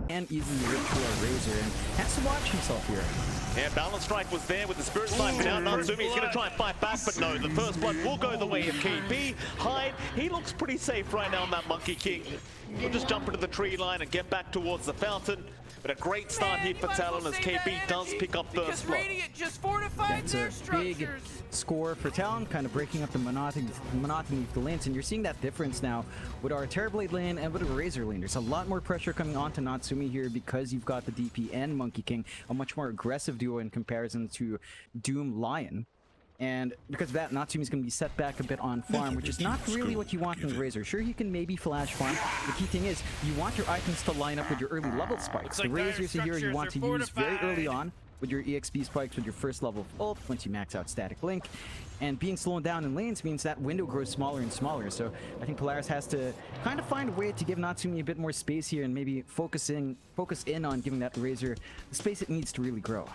and easily ritual Razor and has to watch himself here. Yeah, Balance Strike was there with the Spirit Sight down. Natsumi is going to try and fight back, but no, the first blood will go the way of KP. Hyde, he looks pretty safe right now on that Monkey King. He'll just jump into the tree line and get back towards the fountain. But a great start here for Talon as KP does pick up first blood. Just fortified their That's a big score for Talon, kind of breaking up the monotony of the lanes. And you're seeing that difference now with our Terrorblade lane and with a Razor lane. There's a lot more pressure coming onto Natsumi here because you've got the DP and Monkey King, a much more aggressive duo in comparison to Doom Lion. And because of that, Natsumi's going to be set back a bit on farm, which is not really what you want from the Razor. Sure, you can maybe flash farm. The key thing is, you want your items to line up with your early level spikes. The Razor's a hero you want to use very early on with your EXP spikes with your first level of ult once you max out Static Link. And being slowed down in lanes means that window grows smaller and smaller. So I think Polaris has to kind of find a way to give Natsumi a bit more space here and maybe focus in on giving that Razor the space it needs to really grow.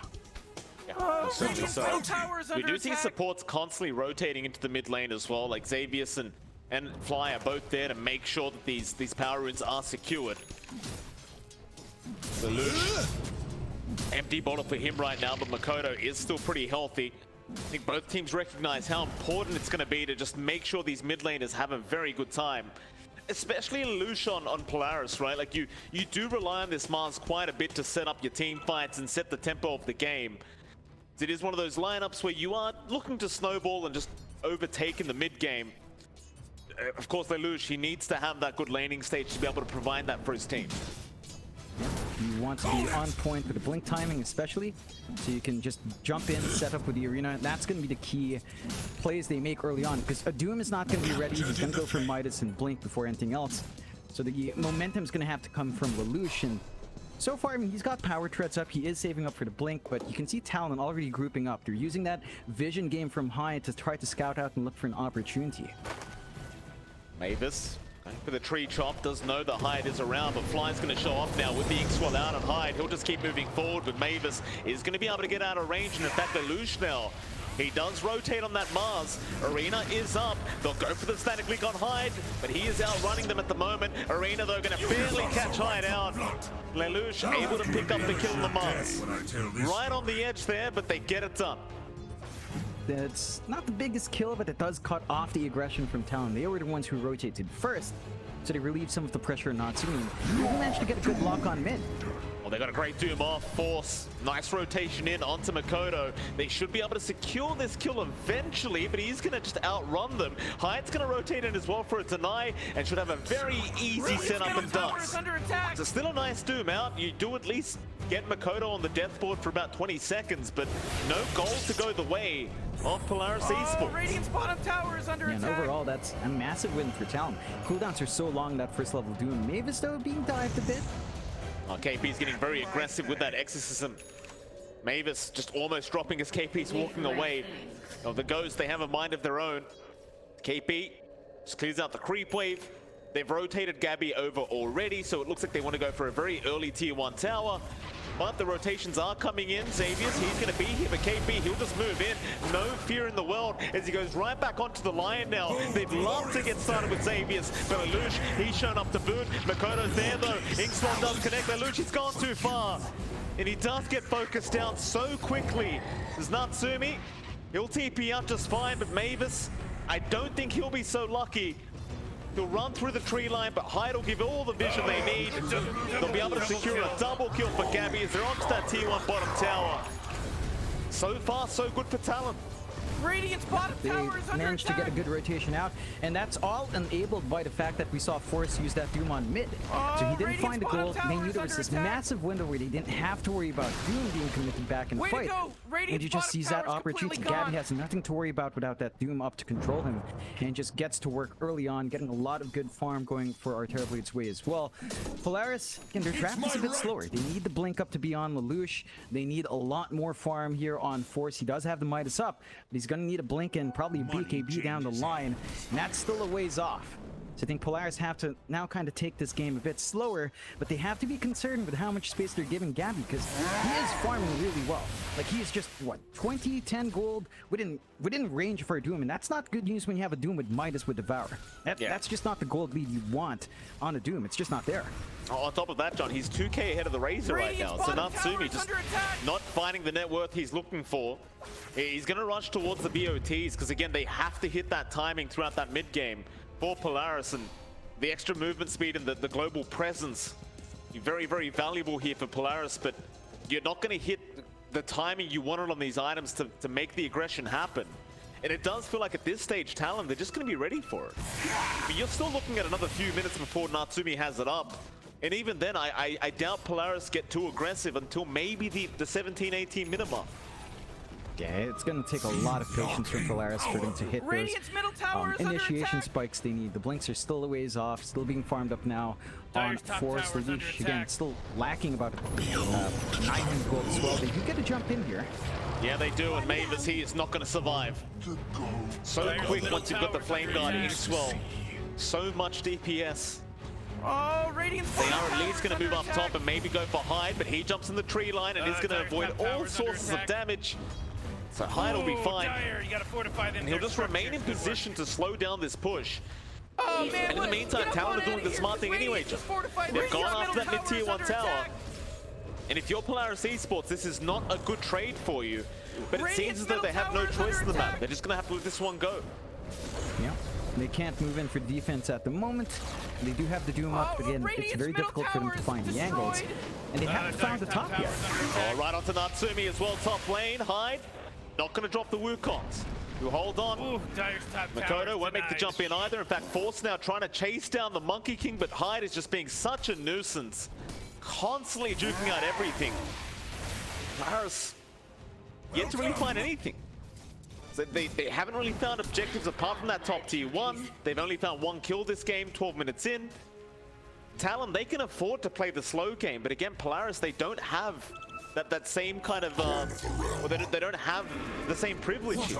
So we do see supports constantly rotating into the mid lane as well, like Xavius and Fly are both there to make sure that these power runes are secured. Lelouch, empty bottle for him right now, but Makoto is still pretty healthy. I think both teams recognize how important it's going to be to just make sure these mid laners have a very good time. Especially Lelouch on Polaris, right? Like you do rely on this Mars quite a bit to set up your team fights and set the tempo of the game. It is one of those lineups where you are looking to snowball and just overtake in the mid game. Of course, Lelouch, he needs to have that good laning stage to be able to provide that for his team. You want to be on point with the blink timing especially, so you can just jump in, set up with the arena. That's going to be the key plays they make early on, because a Doom is not going to be ready. He's going to go for Midas and blink before anything else. So the momentum is going to have to come from Lelouch, and so far, I mean, he's got power treads up. He is saving up for the blink, but you can see Talon already grouping up. They're using that vision game from Hyde to try to scout out and look for an opportunity. Mavis going for the tree chop, does know the Hyde is around, but Fly's going to show off now with being swallowed out on Hyde. He'll just keep moving forward, but Mavis is going to be able to get out of range, and in fact, Lelouch now. He does rotate on that Mars. Arena is up. They'll go for the static link on Hyde, but he is outrunning them at the moment. Arena, though, going to barely catch Hyde out. Lelouch able to pick up the kill on the Mars. Right on the edge there, but they get it done. That's not the biggest kill, but it does cut off the aggression from Talon. They were the ones who rotated first, so they relieved some of the pressure on Natsumi. He managed to get a good lock on mid. Well, they got a great Doom off, Force. Nice rotation in onto Makoto. They should be able to secure this kill eventually, but he's going to just outrun them. Hyde's going to rotate in as well for a deny, and should have a very easy setup and dance. So still a nice Doom out. You do at least get Makoto on the death board for about 20 seconds, but no goal to go the way of Polaris Esport. Radiant's bottom tower is under attack. And overall, that's a massive win for Talon. Cooldowns are so long, that first level Doom. Mavis, though, being dived a bit. KP's getting very aggressive with that exorcism. Mavis just almost dropping as KP's walking away. The Ghosts, they have a mind of their own. KP just clears out the creep wave. They've rotated Gabby over already, so it looks like they want to go for a very early tier 1 tower. But the rotations are coming in. Xavius, he's going to be here, but KP, he'll just move in. No fear in the world as he goes right back onto the Lion now. They'd love to get started with Xavius, but Lelouch, he's shown up to boot. Makoto's there though. Inkslot does connect. Lelouch, he's gone too far. And he does get focused down so quickly. There's Natsumi. He'll TP out just fine, but Mavis, I don't think he'll be so lucky. He'll run through the tree line, but Hyde will give all the vision they need. They'll be able to secure a double kill for Gabby as they're onto that tier 1 bottom tower. So far, so good for Talon. Radiant's bottom tower is They under managed to attack. get a good rotation out, and that's all enabled by the fact that we saw Force use that Doom on mid. So he didn't find a goal. They knew there was this massive window where they didn't have to worry about Doom being committed back in the fight. And he just sees that opportunity. Gabby has nothing to worry about without that Doom up to control him, and just gets to work early on, getting a lot of good farm going for our Terrorblade's way as well. Polaris, again, their draft is a bit slower. They need the blink up to be on Lelouch. They need a lot more farm here on Force. He does have the Midas up, but he's going to need a blink and probably a BKB down the line, and that's still a ways off. So I think Polaris have to now kind of take this game a bit slower, but they have to be concerned with how much space they're giving Gabby, because he is farming really well. Like, he is just, what, 20, 10 gold within range for a Doom, and that's not good news when you have a Doom with Midas with Devour. That's just not the gold lead you want on a Doom. It's just not there. On top of that, John, he's 2k ahead of the Razor right now. So Natsumi just not finding the net worth he's looking for. He's going to rush towards the BOTs, because again, they have to hit that timing throughout that mid game for Polaris, and the extra movement speed and the global presence, very, very valuable here for Polaris, but you're not going to hit the timing you wanted on these items to make the aggression happen. And it does feel like at this stage, Talon, they're just going to be ready for it. But you're still looking at another few minutes before Natsumi has it up. And even then, I doubt Polaris get too aggressive until maybe the 17-18 minute mark. Yeah, it's going to take a lot of patience from Polaris for them to hit those initiation spikes they need. The blinks are still a ways off, still being farmed up now on Force. Lelouch, again, still lacking about 900 gold as well. They do get to jump in here. Yeah, they do, and Mavis, he is not going to survive. So quick once you've got the Flame Guard in swell. So much DPS. Oh, Radiant's they are at least going to move up top and maybe go for Hyde, but he jumps in the tree line and is going to avoid all sources of damage. So Hyde will be fine, and he'll just remain in position to slow down this push. Oh, man, and in the meantime, Talon are doing the smart thing anyway. They've gone after that mid-tier 1 tower. And if you're Polaris Esports, this is not a good trade for you. But it seems as though they have no choice in the map. They're just going to have to let this one go. Yeah. They can't move in for defense at the moment. They do have the Doom up. Again, it's very difficult for them to find the angles. And they haven't found the top yet. Oh, right onto Natsumi as well, top lane. Hyde, not going to drop the Wukongs. Who hold on. Ooh, Makoto won't make the jump in either. In fact, Force now trying to chase down the Monkey King, but Hyde is just being such a nuisance. Constantly juking out everything. Polaris yet to really find anything. So they haven't really found objectives apart from that top tier 1. They've only found 1 kill this game, 12 minutes in. Talon, they can afford to play the slow game, but again, Polaris, they don't have that same kind of, well, they don't have the same privilege.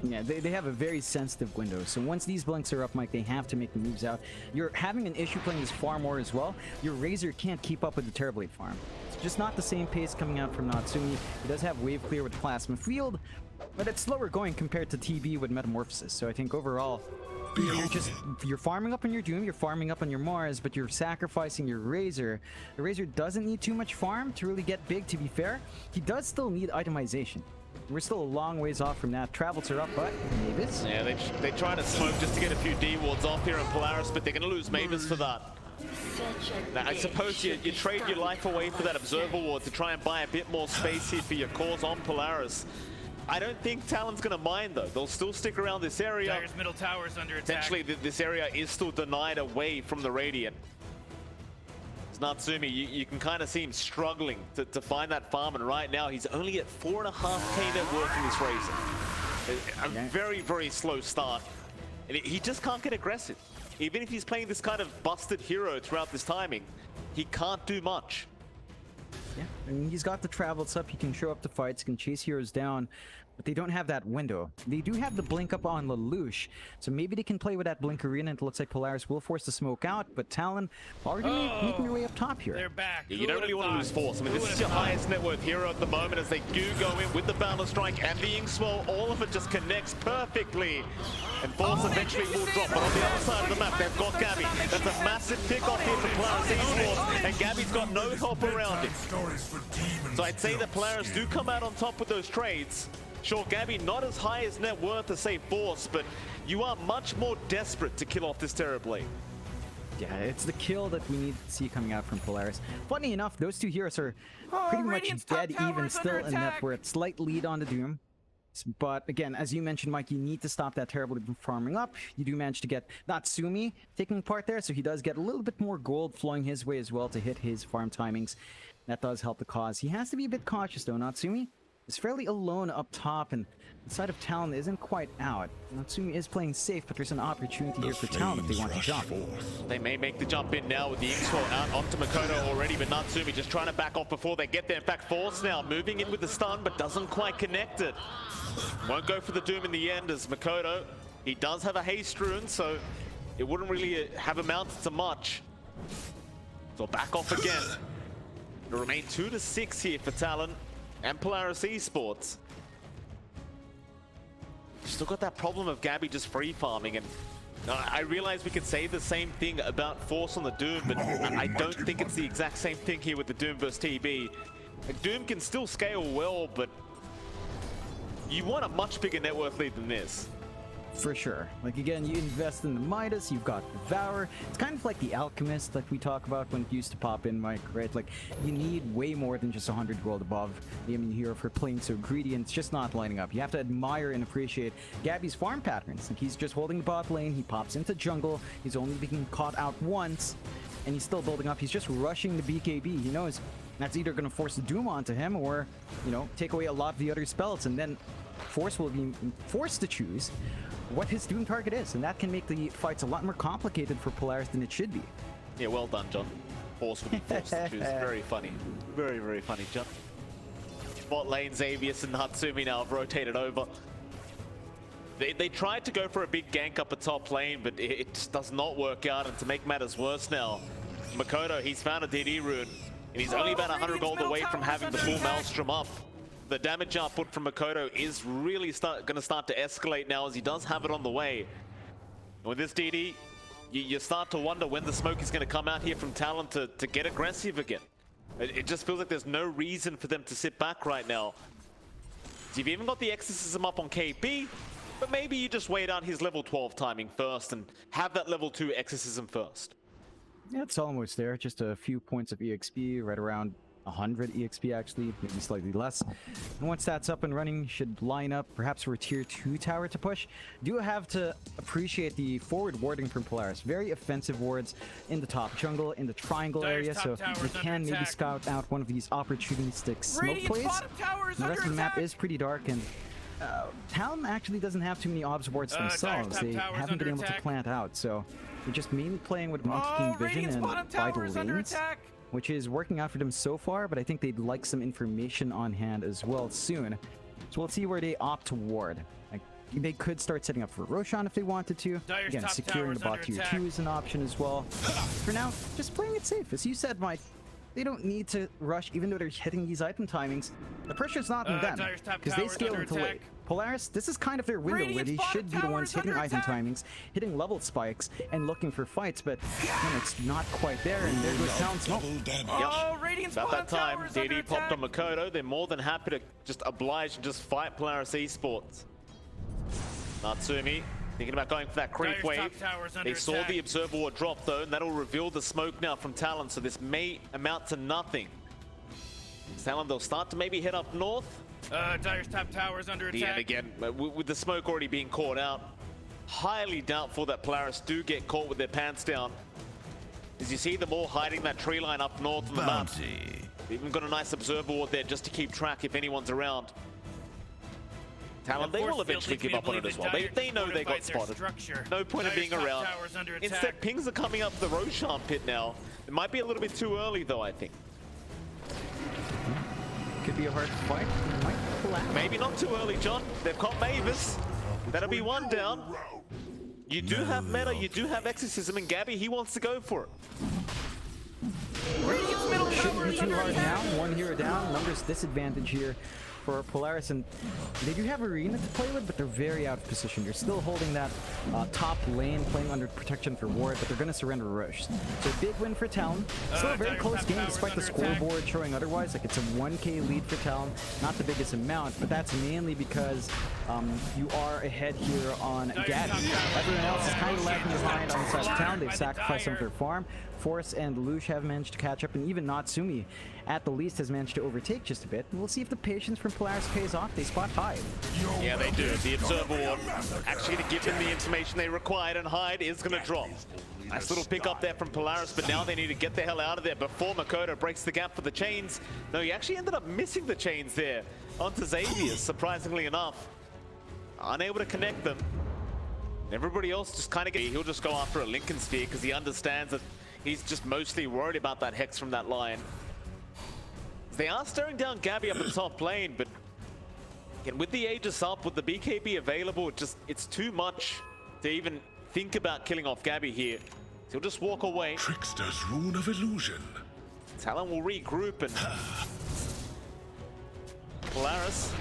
Yeah, they have a very sensitive window. So once these blinks are up, Mike, they have to make the moves out. You're having an issue playing this far more as well. Your Razor can't keep up with the Terrorblade farm. It's just not the same pace coming out from Natsumi. He does have wave clear with Plasma Field, but it's slower going compared to TB with Metamorphosis. So I think overall, you're farming up on your Doom, you're farming up on your Mars, but you're sacrificing your Razor. The Razor doesn't need too much farm to really get big, to be fair. He does still need itemization. We're still a long ways off from that. Travels are up, but Mavis. Yeah, they try to smoke just to get a few D wards off here in Polaris, but they're going to lose Mavis for that. Now, I suppose you trade your life away for that Observer ward to try and buy a bit more space here for your cause on Polaris. I don't think Talon's going to mind, though. They'll still stick around this area. Dire's middle tower is under attack. Essentially, this area is still denied away from the Radiant. Natsumi, you can kind of see him struggling to find that farm, and right now he's only at 4.5k net worth in this Razor. A very, very slow start. And he just can't get aggressive. Even if he's playing this kind of busted hero throughout this timing, he can't do much. Yeah, I mean, he's got the travels up, he can show up to fights, can chase heroes down, but they don't have that window. They do have the blink up on Lelouch, so maybe they can play with that blink arena, and it looks like Polaris will force the smoke out, but Talon already making their way up top here. They're back. Yeah, you don't really want to lose Force. I mean, this is your highest net worth hero at the moment as they do go in with the Boundless Strike and the Inkswell. All of it just connects perfectly. And Force eventually will drop, but on the other side of the map, they've got Gabby. That's a massive pick-off here for Polaris Esport, and Gabby's got no help around him. So I'd say that Polaris do come out on top with those trades. Sure, Gabby not as high as net worth as, say, Force, but you are much more desperate to kill off this Terrorblade. Yeah, it's the kill that we need to see coming out from Polaris. Funny enough, those two heroes are pretty much dead even still in net worth. Slight lead on the Doom. But again, as you mentioned, Mike, you need to stop that Terrorblade from farming up. You do manage to get Natsumi taking part there, so he does get a little bit more gold flowing his way as well to hit his farm timings. That does help the cause. He has to be a bit cautious though. Natsumi is fairly alone up top, and the side of Talon isn't quite out. Natsumi is playing safe, but there's an opportunity here for Talon if they want to jump. They may make the jump in now with the Inkswell out onto Makoto already, but Natsumi just trying to back off before they get there. In fact, Force now moving in with the stun, but doesn't quite connect it. Won't go for the Doom in the end as Makoto, he does have a haste rune, so it wouldn't really have amounted to much. So back off again. It'll remain 2-6 here for Talon and Polaris Esports. Still got that problem of Gabby just free farming, and I realize we could say the same thing about Force on the Doom, but I don't think it's the exact same thing here with the Doom versus TB. Like, Doom can still scale well, but you want a much bigger net worth lead than this. For sure. Like, again, you invest in the Midas, you've got Devour. It's kind of like the Alchemist, like we talk about when it used to pop in, Mike, right? Like, you need way more than just 100 gold above the enemy hero for playing so greedy, and it's just not lining up. You have to admire and appreciate Gabby's farm patterns. Like, he's just holding the bot lane, he pops into jungle, he's only being caught out once, and he's still building up. He's just rushing the BKB. He knows that's either going to force the Doom onto him or, you know, take away a lot of the other spells, and then Force will be forced to choose what his Doom target is, and that can make the fights a lot more complicated for Polaris than it should be. Yeah, well done, John. Force will be forced to choose. Very funny. Very, very funny, John. Bot lane, Xavius and Natsumi now have rotated over. They tried to go for a big gank up at top lane, but it just does not work out, and to make matters worse now, Makoto, he's found a DD rune, and he's only about 100 gold away from having the full Maelstrom up. The damage output from Makoto is really going to start to escalate now, as he does have it on the way. And with this DD, you start to wonder when the smoke is going to come out here from Talon to get aggressive again. It just feels like there's no reason for them to sit back right now. So you've even got the Exorcism up on KP, but maybe you just wait out his level 12 timing first and have that level 2 Exorcism first. Yeah, it's almost there. Just a few points of EXP, right around 100 EXP actually, maybe slightly less. And once that's up and running, should line up perhaps for a tier 2 tower to push. Do have to appreciate the forward warding from Polaris. Very offensive wards in the top jungle, in the triangle area, so you can maybe scout out one of these opportunistic smoke plays. The rest of the map is pretty dark, and Talon actually doesn't have too many obs wards themselves. They haven't been able to plant out, so they're just mainly playing with Monkey King Vision and Vital Lanes, which is working out for them so far, but I think they'd like some information on hand as well soon. So we'll see where they opt to ward. Like, they could start setting up for Roshan if they wanted to. Again, securing the bot tier 2 is an option as well. For now, just playing it safe. As you said, Mike, they don't need to rush, even though they're hitting these item timings. The pressure's not on them, because they scale into late. Polaris, this is kind of their window where they should be the ones hitting item timings, hitting level spikes, and looking for fights, but it's not quite there, and there goes Talon smoke. About that time, DD popped on Makoto. They're more than happy to just oblige and just fight Polaris Esports. Natsumi thinking about going for that creep wave. They saw the Observer Ward drop though, and that'll reveal the smoke now from Talon, so this may amount to nothing. Talon, they'll start to maybe head up north. Dire's top tower is under attack. And again, with the smoke already being caught out, highly doubtful that Polaris do get caught with their pants down. As you see them all hiding that tree line up north on the map. They've even got a nice Observer Ward there just to keep track if anyone's around. Talon, they will eventually give up on it as well. They know they got spotted. No point in being around. Instead, pings are coming up the Roshan pit now. It might be a little bit too early though, I think. Could be a hard fight. Might collapse. Maybe not too early, John. They've got Mavis. That'll be one down. You do have meta, you do have Exorcism, and Gabby, he wants to go for it. Shouldn't be too hard now. One hero down. Numbers disadvantage here for Polaris, and they do have Arena to play with, but they're very out of position. They're still holding that top lane, playing under protection for ward, but they're going to surrender Roche. So big win for Talon. Still a very close game despite the scoreboard showing otherwise. Like, it's a 1k lead for Talon, not the biggest amount, but that's mainly because you are ahead here on Gabby. Everyone else is kind of lagging behind on the side of Talon. They've sacrificed some of their farm. Force and Lush have managed to catch up, and even Natsumi at the least has managed to overtake just a bit. And we'll see if the patience from Polaris pays off. They spot Hyde. Yeah, they do. The Observer Ward actually to give them the information they required, and Hyde is going to drop. Nice little pick up there from Polaris, but now they need to get the hell out of there before Makoto breaks the gap for the chains. No, he actually ended up missing the chains there onto Xavius, surprisingly enough. Unable to connect them. Everybody else just kind of he'll just go after a Lincoln Sphere because he understands that he's just mostly worried about that Hex from that line. They are staring down Gabby up at the top lane, but again, with the Aegis up, with the BKB available, it's too much to even think about killing off Gabby here. He'll just walk away. Trickster's rune of illusion. Talon will regroup and Polaris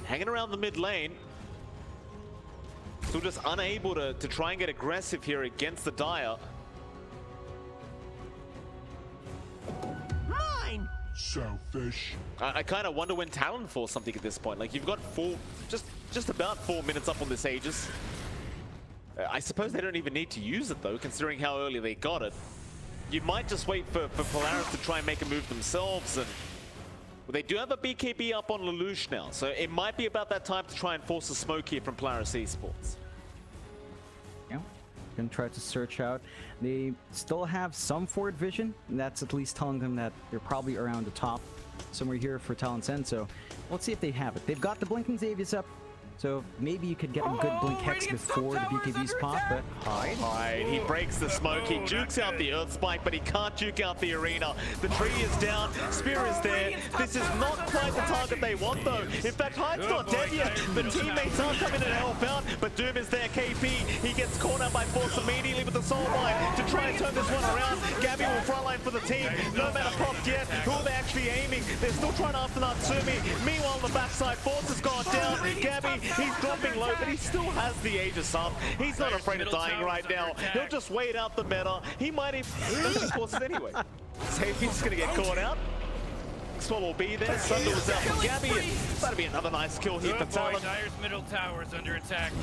hanging around the mid lane. Still just unable to try and get aggressive here against the Dire. Mine! Selfish. I kind of wonder when Talon falls something at this point. Like, you've got just about 4 minutes up on this Aegis. I suppose they don't even need to use it though, considering how early they got it. You might just wait for Polaris to try and make a move themselves, and well, they do have a BKB up on Lelouch now, so it might be about that time to try and force a smoke here from Polaris Esports. Yeah, gonna try to search out. They still have some forward vision, and that's at least telling them that they're probably around the top, somewhere here for Talon's end. So let's see if they have it. They've got the blinking Xavius up, so maybe you could get a good blink hex before the BKB's pop, but Hide. He breaks the smoke, he jukes out the earth spike, but he can't juke out the arena. The tree is down, Spear is there. This is not quite the target they want though. In fact, Hyde's not dead yet. The teammates are coming in to help out, but Doom is there, KP. He gets caught out by Force immediately with the soul line to try and turn this one around. Gabby will frontline for the team. No matter popped yet. Who are they actually aiming? They're still trying to after Natsumi. Meanwhile, on the backside, Force has gone down. Gabby, he's dropping low, but he still has the Aegis up. He's not afraid of dying right now. He'll just wait out the meta. He might even forces anyway. Xavier's gonna get caught out. Swallow will be there. Sunder was out for Gabby, and that'll be another nice kill here for Talon. Dire's middle tower is under attack.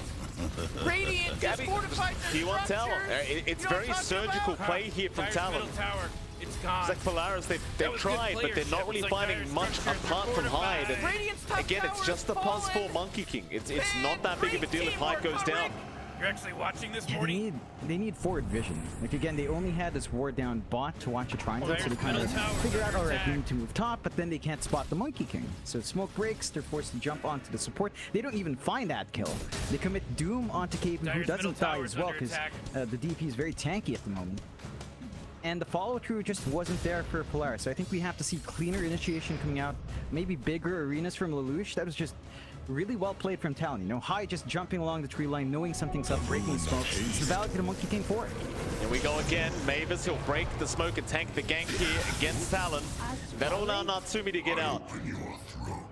Radiant Gabby, is fortified he wants Talon. It's very surgical play here from Dire's Talon. middle tower, it's gone. It's like Polaris, they've was good tried, but they're playership. not really It's like finding Dire's much first apart from Hyde. fortified. And Radiant's top again, it's tower just a has plus fallen. 4 Monkey King. It's not that big of a deal if Hyde goes down. You're actually watching this, yeah, Morty? they need forward vision. Like again, they only had this ward down bot to watch a triangle, so they kind of figure out, alright, we need to move top, but then they can't spot the Monkey King. So smoke breaks, they're forced to jump onto the support. They don't even find that kill. They commit Doom onto KP, who Dire's doesn't middle die tower as is well, under because attack. the DP is very tanky at the moment. And the follow-through just wasn't there for Polaris, so I think we have to see cleaner initiation coming out, maybe bigger arenas from Lelouch. That was just really well played from Talon. You know, Hyde just jumping along the tree line, knowing something's up, breaking the smokes. It's the value to the Monkey King for it. Here we go again. Mavis, he'll break the smoke and tank the gank here against Talon. That'll allow Natsumi to get out.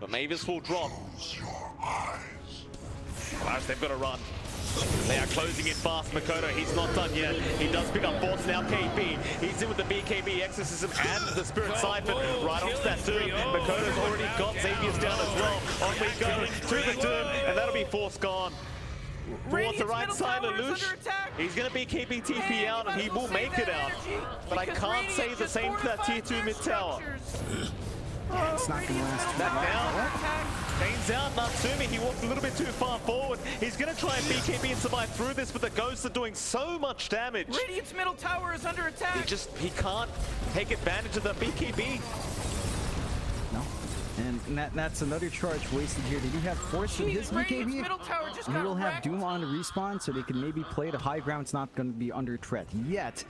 But Mavis will drop. Polaris, they've got to run. They are closing in fast. Makoto, he's not done yet. He does pick up Force now. KP, he's in with the BKB Exorcism and the Spirit Siphon right onto that Doom. Makoto's already got Xavier's down as well. On we go to the Doom, and that'll be Force gone. Towards the right side, Lelouch. He's going to be KP TP out, and he will make it out. But I can't say the same for that tier 2 mid tower. It's not going to last. Back down. Bane's out. Natsumi, he walked a little bit too far forward. He's going to try and BKB and survive through this, but the ghosts are doing so much damage. Radiant's middle tower is under attack. He can't take advantage of the BKB. No. And that's another charge wasted here. They do have Force in his Radiant's BKB. middle tower just And he got will have wrecked. Doom on the respawn, so they can maybe play the high ground. It's not going to be under threat yet.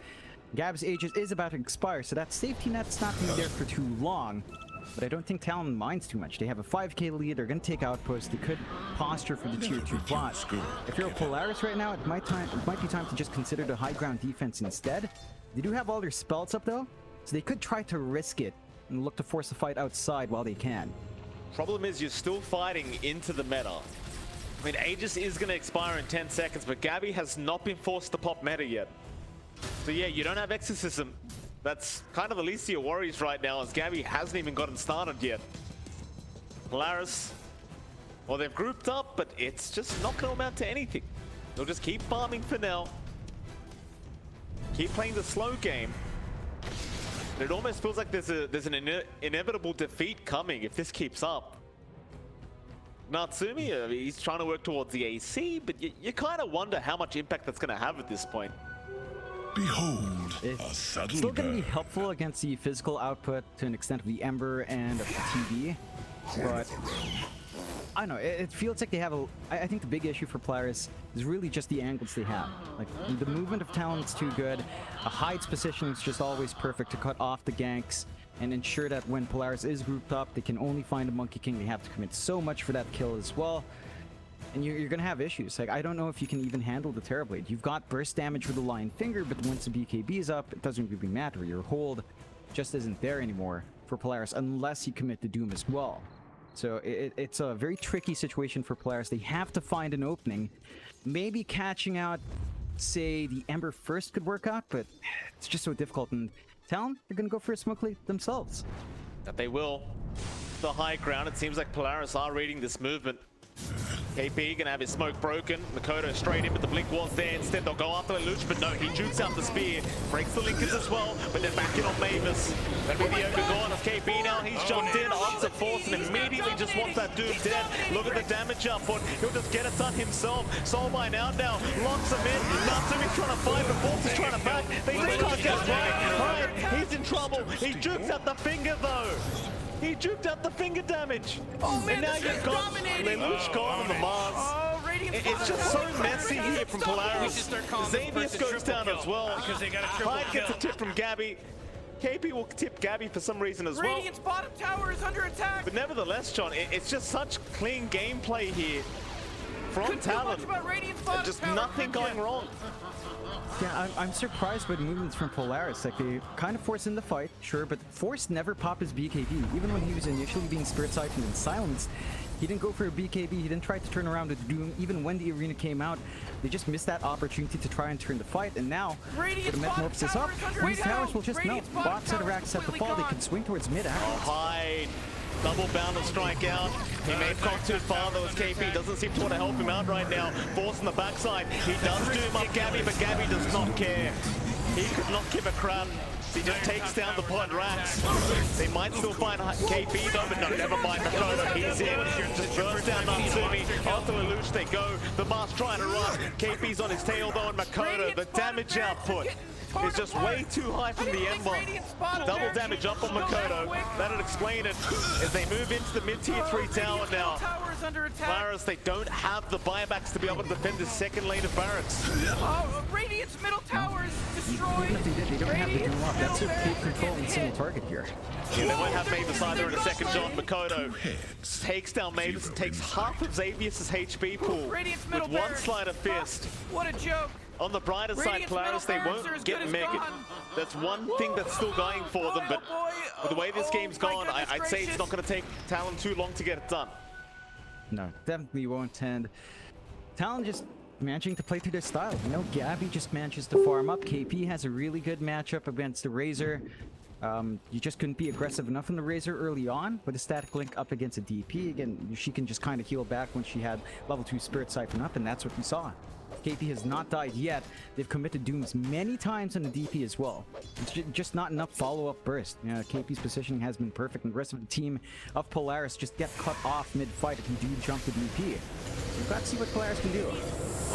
Gab's Aegis is about to expire, so that safety net's not going to be there for too long. But I don't think Talon minds too much. They have a 5k lead, they're going to take outposts, they could posture for the tier 2 bot. If you're a Polaris right now, it might be time to just consider the high ground defense instead. They do have all their spells up though, so they could try to risk it and look to force a fight outside while they can. Problem is, you're still fighting into the meta. I mean, Aegis is going to expire in 10 seconds, but Gabby has not been forced to pop meta yet. So yeah, you don't have Exorcism. That's kind of the least of your worries right now, as Gabby hasn't even gotten started yet. Polaris, well, they've grouped up, but it's just not going to amount to anything. They'll just keep farming for now. Keep playing the slow game. But it almost feels like there's an inevitable defeat coming if this keeps up. Natsumi, he's trying to work towards the AC, but you kind of wonder how much impact that's going to have at this point. Behold, a It's subtle still going to be bird. helpful against the physical output to an extent of the Ember and of the TV, but I don't know, it feels like they have I think the big issue for Polaris is really just the angles they have. Like, the movement of Talon's too good, a Hyde's position is just always perfect to cut off the ganks and ensure that when Polaris is grouped up, they can only find a Monkey King. They have to commit so much for that kill as well. and you're gonna have issues. Like, I don't know if you can even handle the Terrorblade. You've got burst damage with the Lion Finger, but once the BKB is up, it doesn't really matter. Your hold just isn't there anymore for Polaris unless you commit to Doom as well. So it's a very tricky situation for Polaris. They have to find an opening. Maybe catching out, say, the Ember first could work out, but it's just so difficult. And Talon, they're gonna go for a smoke lead themselves. That they will. The high ground, it seems like Polaris are reading this movement. KP gonna have his smoke broken. Makoto straight in, but the blink was there. Instead, they'll go after Lelouch, but no, he jukes out the spear. Breaks the linkers as well, but then back in on Mavis. Gonna be the Ogre gone of KP now. He's jumped in onto Force and immediately just wants that Doom dead. Look at the damage output. He'll just get it done himself. Soulbind now locks him in. Natsumi's trying to fight, but Force is trying to back. They just can't get right. He's in trouble. He jukes out the finger though. He juked out the finger damage. Oh man, and now this you've is got dominating. Lelouch gone on the Mars. Oh, Radiant's It's just so messy here from Polaris. Xavius goes down as well. because they got a triple Hyde gets a kill. tip from Gabby. KP will tip Gabby for some reason as well. Radiant's bottom tower is under attack. But nevertheless, John, it's just such clean gameplay here from Couldn't do Talon. much about Radiant's bottom Just tower, nothing could ya? going wrong. Yeah, I'm surprised by the movements from Polaris. Like, they kind of force in the fight, sure, but Force never popped his BKB. Even when he was initially being Spirit Siphoned and silenced, he didn't go for a BKB, he didn't try to turn around with Doom. Even when the arena came out, they just missed that opportunity to try and turn the fight, and now, Radiant's the Met bottom Morphs is tower up. is under These attack. towers will just melt. Radiant's bottom Box at tower racks is at the completely fall, they gone. can swing towards mid afterwards. Hyde. Double bound and strike out. He may have cocked too far though as KP doesn't seem to want to help him out right now. Force on the backside. He does doom up Gabby, but Gabby does not care. He could not give a crap. He just takes down the pod racks. They might still find KP though, but no, never mind. Makoto, he's in. Just burst down Natsumi. After Lelouch they go. The Mars trying to run. KP's on his tail though, and Makoto, the damage output is just way too high from the Ember. Double damage up on Makoto. That'll explain it as they move into the mid-tier 3 tower now. Polaris, they don't have the buybacks to be able to defend this second lane of barracks. Oh, Radiant's middle tower is destroyed. Even if they did, they don't have the Doom up. That's their Radiant's peak control and single target here. Yeah, they won't have Mavis either in a second, John. Makoto takes down Mavis, takes half of Xavius' HP pool Radiant's with middle one barracks. sleight of fist. What a joke. On the brighter side, Radiant's Polaris, they middle barracks are won't as get good as Meg. gone. That's one thing that's still going for them, but Oh, boy. with the way this Oh, game's my gone, goodness I'd say it's gracious. not going to take Talon too long to get it done. No, definitely won't. And Talon just managing to play through their style. You know, Gabby just manages to farm up. KP has a really good matchup against the Razor. You just couldn't be aggressive enough in the Razor early on with a static link up against a DP. Again, she can just kind of heal back when she had level 2 Spirit Siphon up, and that's what we saw. KP has not died yet. They've committed dooms many times on the DP as well. It's just not enough follow-up burst. You know, KP's positioning has been perfect, and the rest of the team of Polaris just get cut off mid-fight if you do jump to DP. We've got to see what Polaris can do.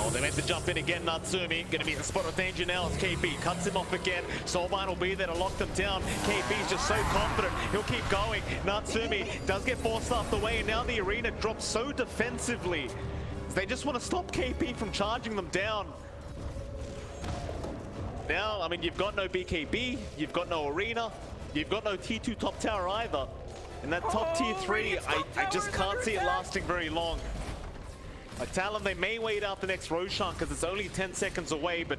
Oh, they made the jump in again. Natsumi going to be in the spot of danger now as KP cuts him off again. Soulbind will be there to lock them down. KP's just so confident. He'll keep going. Natsumi does get forced off the way, and now the arena drops so defensively. They just want to stop KP from charging them down. Now, I mean, you've got no BKB, you've got no arena, you've got no T2 top tower either. And that top tier 3, I just can't see it lasting very long. Like Talon, they may wait out the next Roshan because it's only 10 seconds away, but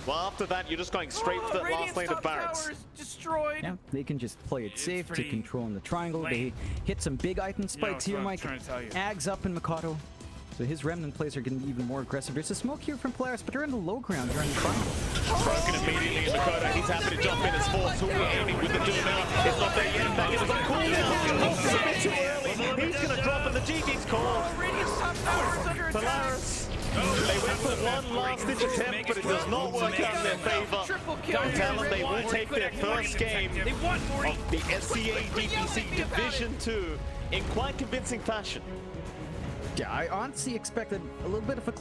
well, after that, you're just going straight for that last lane of barracks. Destroyed. Yeah, they can just play it safe to pretty control in the triangle. They lame. hit some big item spikes that's here, what I'm Mike. trying to tell you. Ags up in Makoto. So his Remnant plays are getting even more aggressive. There's a smoke here from Polaris, but they're in the low ground. They're in the triangle. Broken immediately in Makoto. He's happy to jump in as Force. Who will be aiming with the Doom now. It's not there yet. Back in his own cooldown. Force is a bit too early. He's going to drop in the GG's call. Radiant's top tower is under attack. Polaris. They went for one last ditch attempt, but it does not work out in their favor. Triple kill. Talon, they will take their first game They want Morty. of the SCA DPC Division 2 in quite convincing fashion. Yeah, I honestly expected a little bit of a